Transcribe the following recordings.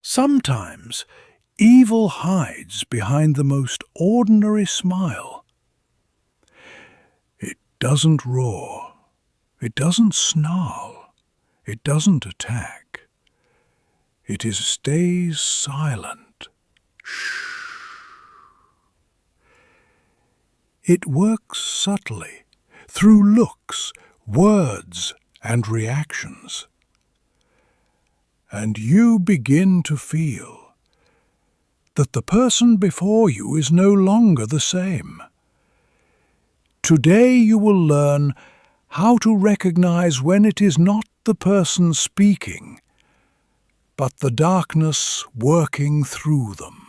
Sometimes evil hides behind the most ordinary smile. It doesn't roar. It doesn't snarl. It doesn't attack. It stays silent. It works subtly, through looks, words, and reactions. And you begin to feel that the person before you is no longer the same. Today you will learn how to recognize when it is not the person speaking, but the darkness working through them.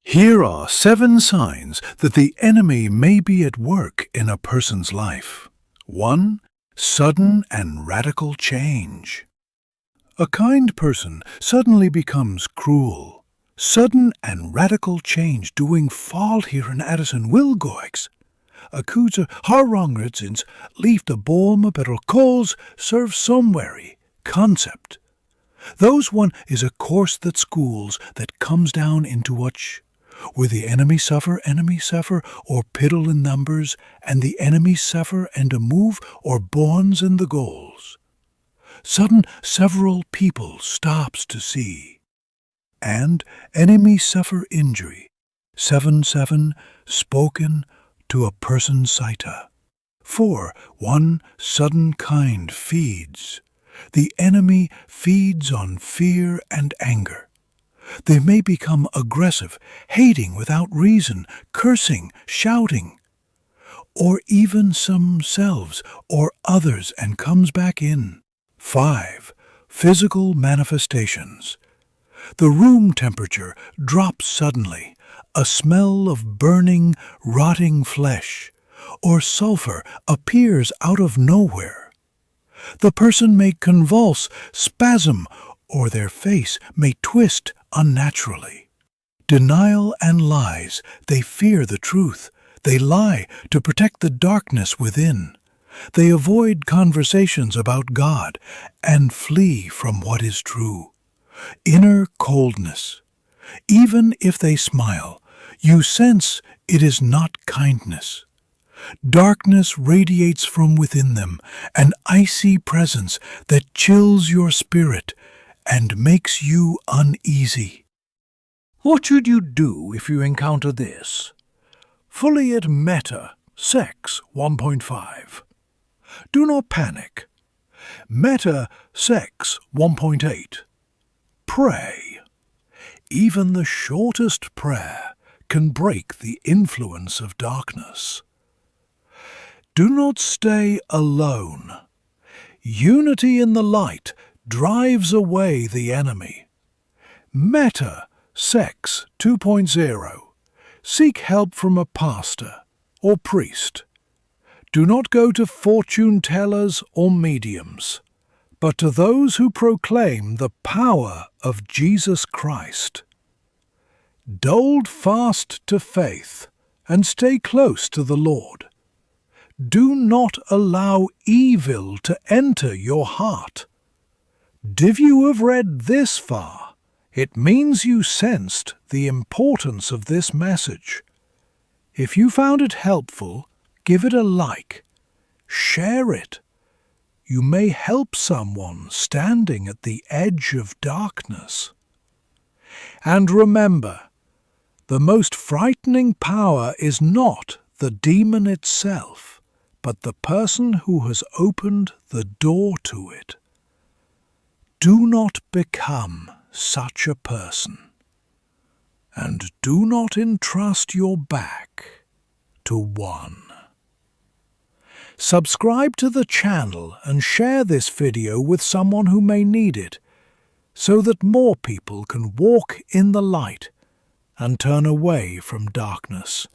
Here are 7 signs that the enemy may be at work in a person's life. 1. Sudden and radical change. A kind person suddenly becomes cruel. Sudden and radical change doing farligere er som vilgoiks. Akkuser har rangretsins liefde borme better calls serve somewhere concept. Those one is a course that schools that comes down into which where the enemy suffer, or piddle in numbers, and the enemy suffer and a move, or bonds in the goals. Sudden several people stops to see, and enemy suffer injury. 7:7 spoken to a person sighta. 4. One sudden kind feeds. The enemy feeds on fear and anger. They may become aggressive, hating without reason, cursing, shouting, or even themselves or others and comes back in. 5. Physical manifestations. The room temperature drops suddenly, a smell of burning, rotting flesh, or sulfur appears out of nowhere. The person may convulse, spasm, or their face may twist unnaturally. Denial and lies. They fear the truth. They lie to protect the darkness within. They avoid conversations about God and flee from what is true. Inner coldness. Even if they smile, you sense it is not kindness. Darkness radiates from within them, an icy presence that chills your spirit and makes you uneasy. What should you do if you encounter this? Fully at Meta, Sex 1.5. Do not panic. Meta, Sex 1.8. Pray. Even the shortest prayer can break the influence of darkness. Do not stay alone. Unity in the light drives away the enemy. Meta, Sex 2.0. Seek help from a pastor or priest. Do not go to fortune tellers or mediums, but to those who proclaim the power of Jesus Christ. Hold fast to faith and stay close to the Lord. Do not allow evil to enter your heart. If you have read this far, it means you sensed the importance of this message. If you found it helpful, give it a like. Share it. You may help someone standing at the edge of darkness. And remember, the most frightening power is not the demon itself, but the person who has opened the door to it. Do not become such a person, and do not entrust your back to one. Subscribe to the channel and share this video with someone who may need it, so that more people can walk in the light and turn away from darkness.